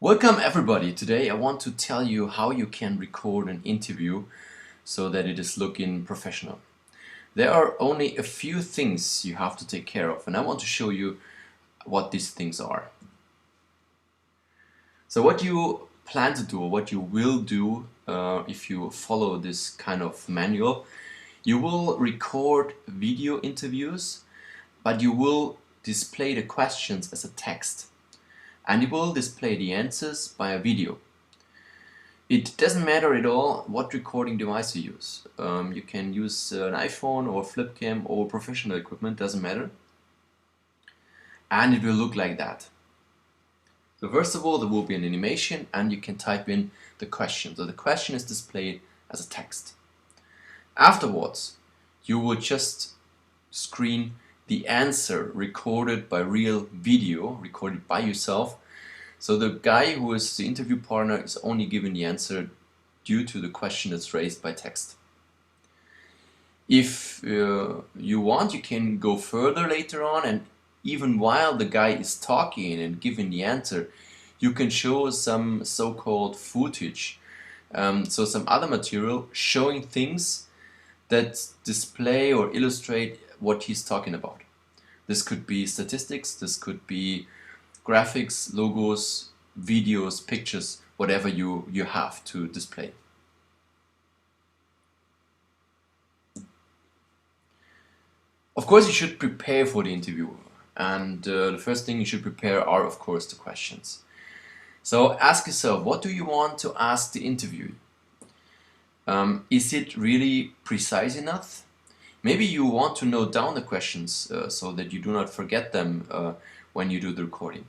Welcome everybody. Today I want to tell you how you can record an interview so that it is looking professional. There are only a few things you have to take care of, and I want to show you what these things are. So what you plan to do, or what you will do if you follow this kind of manual, you will record video interviews, but you will display the questions as a text, and you will display the answers by a video. It doesn't matter at all what recording device you use. You can use an iPhone or flip cam or professional equipment, doesn't matter. And it will look like that. So first of all, there will be an animation and you can type in the question. So the question is displayed as a text. Afterwards, you will just screen the answer recorded by real video, recorded by yourself. So the guy who is the interview partner is only given the answer due to the question that's raised by text. If you want, you can go further later on, and even while the guy is talking and giving the answer, you can show some so-called footage, so some other material showing things that display or illustrate what he's talking about. This could be statistics, this could be graphics, logos, videos, pictures, whatever you have to display. Of course, you should prepare for the interview, and the first thing you should prepare are, of course, the questions. So ask yourself, what do you want to ask the interview? Is it really precise enough? Maybe you want to note down the questions so that you do not forget them when you do the recording.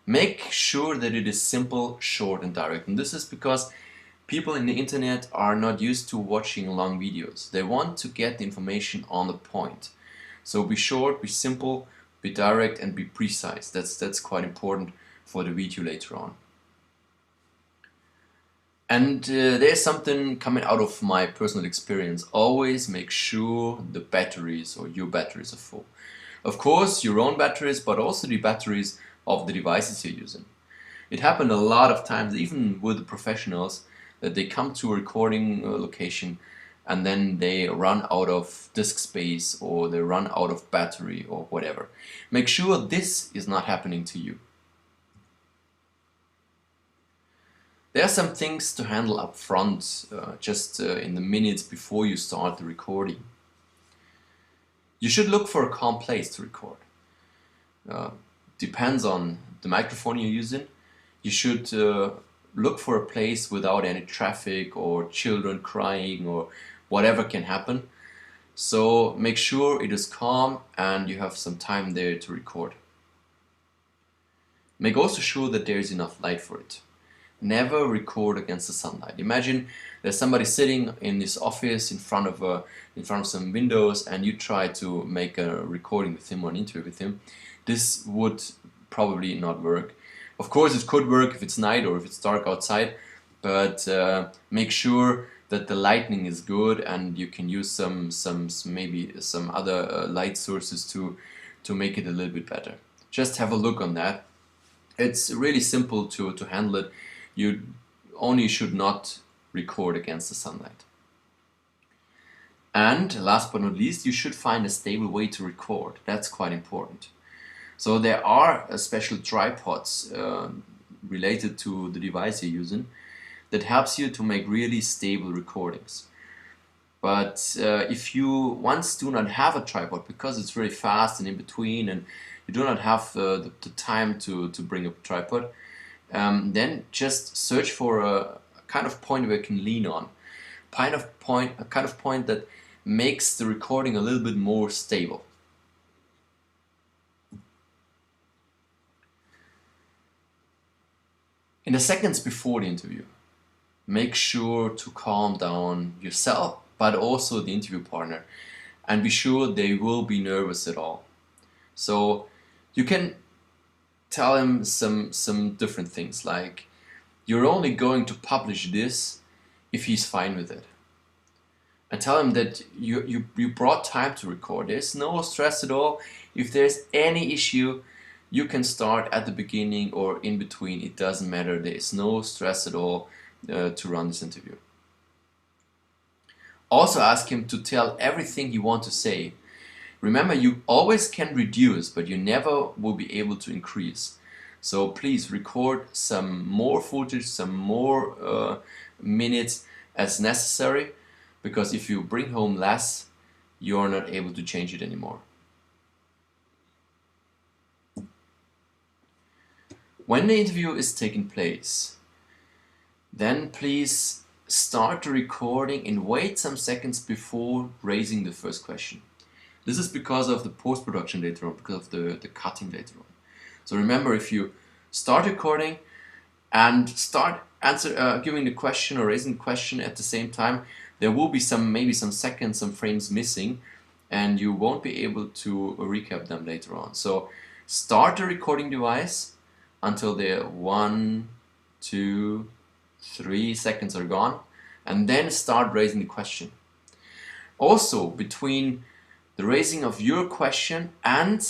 Make sure that it is simple, short and direct. And this is because people in the internet are not used to watching long videos. They want to get the information on the point. So be short, be simple, be direct and be precise. That's quite important for the video later on. And there's something coming out of my personal experience. Always make sure the batteries or your batteries are full. Of course, your own batteries, but also the batteries of the devices you're using. It happened a lot of times, even with the professionals, that they come to a recording location and then they run out of disk space or they run out of battery or whatever. Make sure this is not happening to you. There are some things to handle up front, just in the minutes before you start the recording. You should look for a calm place to record. Depends on the microphone you're using. You should look for a place without any traffic or children crying or whatever can happen. So make sure it is calm and you have some time there to record. Make also sure that there is enough light for it. Never record against the sunlight. Imagine there's somebody sitting in this office in front of some windows and you try to make a recording with him or an interview with him. This would probably not work. Of course it could work if it's night or if it's dark outside, but make sure that the lighting is good and you can use maybe some other light sources to make it a little bit better. Just have a look on that. It's really simple to handle it. You only should not record against the sunlight. And last but not least, you should find a stable way to record. That's quite important. So there are special tripods related to the device you're using that helps you to make really stable recordings. But if you once do not have a tripod because it's very fast and in between and you do not have the time to bring up a tripod, then just search for a kind of point where you can lean on. A kind of point that makes the recording a little bit more stable. In the seconds before the interview, make sure to calm down yourself, but also the interview partner, and be sure they will be nervous at all. So you can tell him some different things, like you're only going to publish this if he's fine with it. And tell him that you brought time to record. There's no stress at all. If there's any issue, You can start at the beginning or in between, it doesn't matter. There is no stress at all to run this interview. Also ask him to tell everything you want to say. Remember, you always can reduce, but you never will be able to increase. So please record some more footage, some more minutes as necessary, because if you bring home less, you're not able to change it anymore. When the interview is taking place, then please start the recording and wait some seconds before raising the first question. This is because of the post-production later on, because of the cutting later on. So remember, if you start recording and start giving the question or raising the question at the same time, there will be maybe some seconds, some frames missing, and you won't be able to recap them later on. So start the recording device until the 1, 2, 3 seconds are gone, and then start raising the question. Also, between the raising of your question and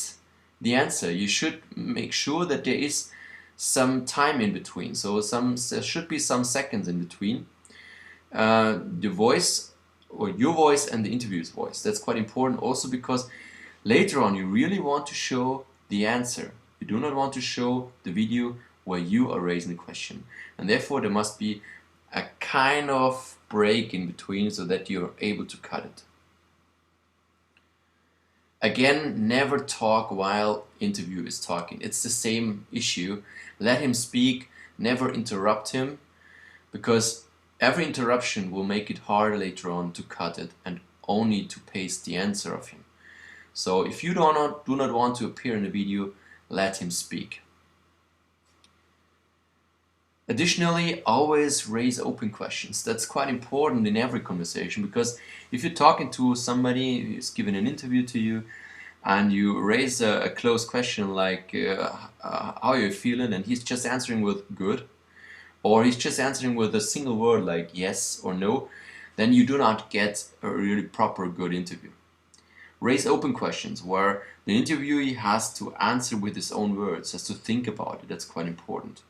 the answer, you should make sure that there is some time in between. So there should be some seconds in between the voice, or your voice, and the interviewer's voice. That's quite important also, because later on you really want to show the answer. You do not want to show the video where you are raising the question, and therefore there must be a kind of break in between so that you're able to cut it. Again, never talk while interviewer is talking. It's the same issue. Let him speak, never interrupt him, because every interruption will make it hard later on to cut it and only to paste the answer of him. So if you do not want to appear in the video, let him speak. Additionally, always raise open questions. That's quite important in every conversation, because if you're talking to somebody who's giving an interview to you and you raise a closed question like how are you feeling, and he's just answering with good, or he's just answering with a single word like yes or no, then you do not get a really proper good interview. Raise open questions where the interviewee has to answer with his own words, has to think about it. That's quite important.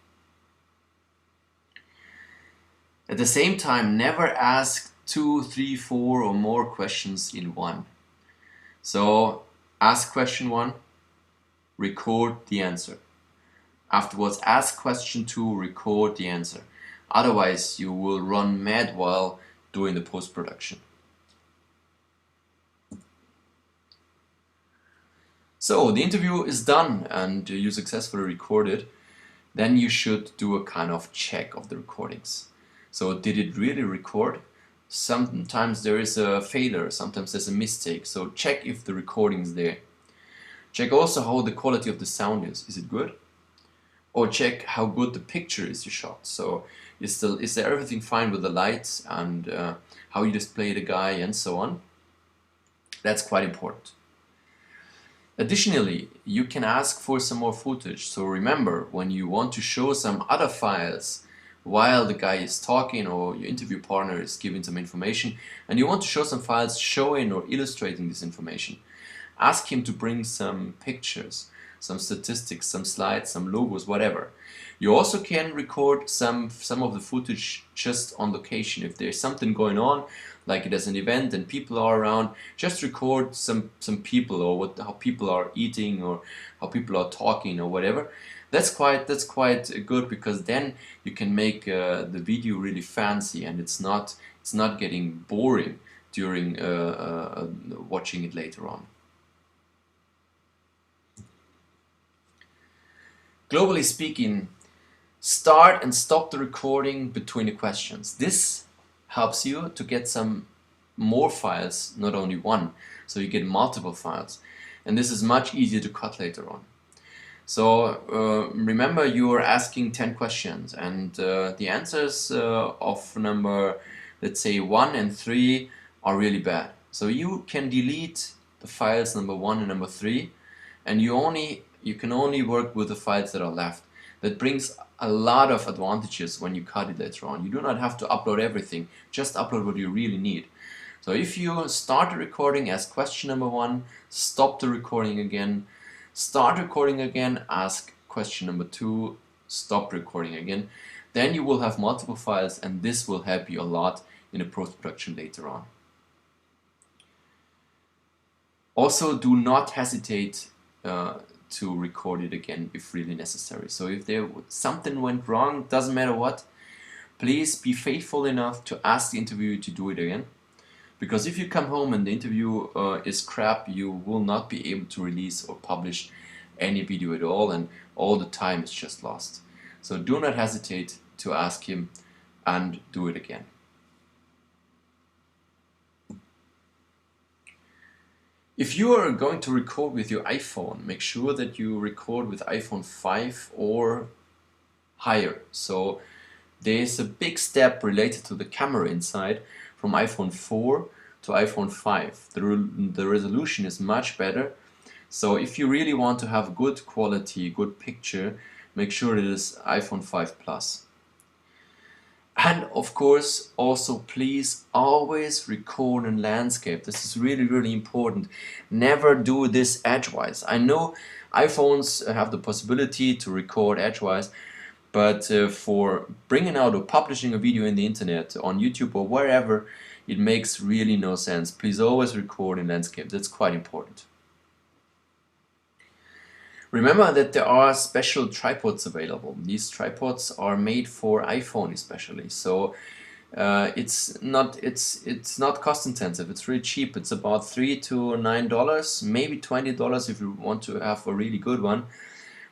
At the same time, never ask 2, 3, 4 or more questions in one. So ask question 1, record the answer. Afterwards, ask question 2, record the answer. Otherwise, you will run mad while doing the post-production. So the interview is done and you successfully recorded. Then you should do a kind of check of the recordings. So did it really record? Sometimes there is a failure, sometimes there's a mistake. So check if the recording is there. Check also how the quality of the sound is. Is it good? Or check how good the picture is you shot. So is there everything fine with the lights and how you display the guy and so on? That's quite important. Additionally, you can ask for some more footage. So remember, when you want to show some other files while the guy is talking or your interview partner is giving some information and you want to show some files showing or illustrating this information, ask him to bring some pictures, some statistics, some slides, some logos, whatever. You also can record some of the footage just on location. If there's something going on, like there's an event and people are around, just record some people, or how people are eating or how people are talking or whatever. That's quite good, because then you can make the video really fancy and it's not getting boring during watching it later on. Globally speaking, start and stop the recording between the questions. This helps you to get some more files, not only one, so you get multiple files, and this is much easier to cut later on. So remember, you are asking 10 questions and the answers of number, let's say 1 and 3 are really bad. So you can delete the files number 1 and number 3, and you can only work with the files that are left. That brings a lot of advantages when you cut it later on. You do not have to upload everything, just upload what you really need. So if you start the recording as question number 1, stop the recording again, Start recording again, ask question number 2, stop recording again. Then you will have multiple files, and this will help you a lot in the post-production later on. Also, do not hesitate to record it again if really necessary. So if something went wrong, doesn't matter what, please be faithful enough to ask the interviewer to do it again. Because if you come home and the interview is crap, you will not be able to release or publish any video at all, and all the time is just lost. So do not hesitate to ask him and do it again. If you are going to record with your iPhone, make sure that you record with iPhone 5 or higher. So there's a big step related to the camera inside from iPhone 4 to iPhone 5. The resolution is much better. So if you really want to have good quality, good picture, make sure it is iPhone 5 Plus. And of course, also please always record in landscape. This is really, really important. Never do this edgewise. I know iPhones have the possibility to record edgewise, but for bringing out or publishing a video in the internet, on YouTube or wherever, it makes really no sense. Please always record in landscape. That's quite important. Remember that there are special tripods available. These tripods are made for iPhone especially, so it's not cost intensive. It's really cheap. It's about $3 to $9, maybe $20 if you want to have a really good one.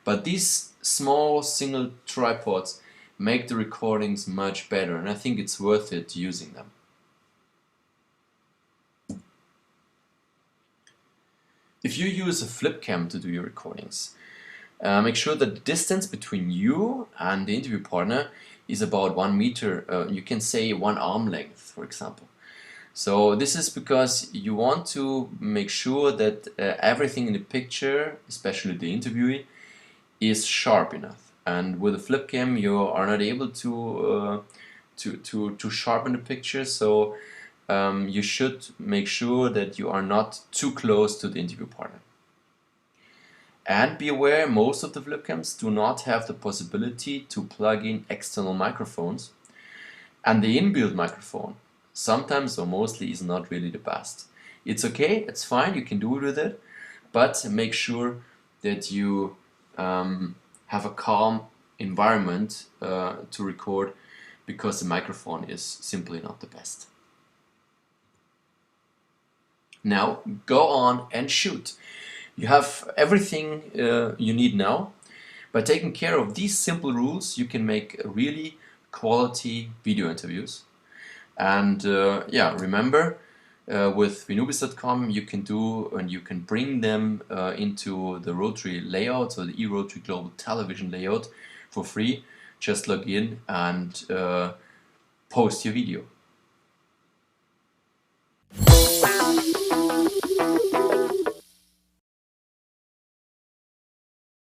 But these small single tripods make the recordings much better, and I think it's worth it using them. If you use a flip cam to do your recordings, make sure that the distance between you and the interview partner is about 1 meter, you can say 1 arm length, for example. So this is because you want to make sure that everything in the picture, especially the interviewee, is sharp enough. And with a flip cam you are not able to sharpen the picture, so you should make sure that you are not too close to the interview partner. And be aware, most of the flip cams do not have the possibility to plug in external microphones, and the inbuilt microphone sometimes or mostly is not really the best. It's okay, it's fine, you can do it with it, but make sure that you have a calm environment to record, because the microphone is simply not the best. Now go on and shoot. You have everything you need now. By taking care of these simple rules, you can make really quality video interviews. And yeah, remember, with Venubis.com you can do and you can bring them into the Rotary layout, or the eRotary Global Television layout, for free. Just log in and post your video.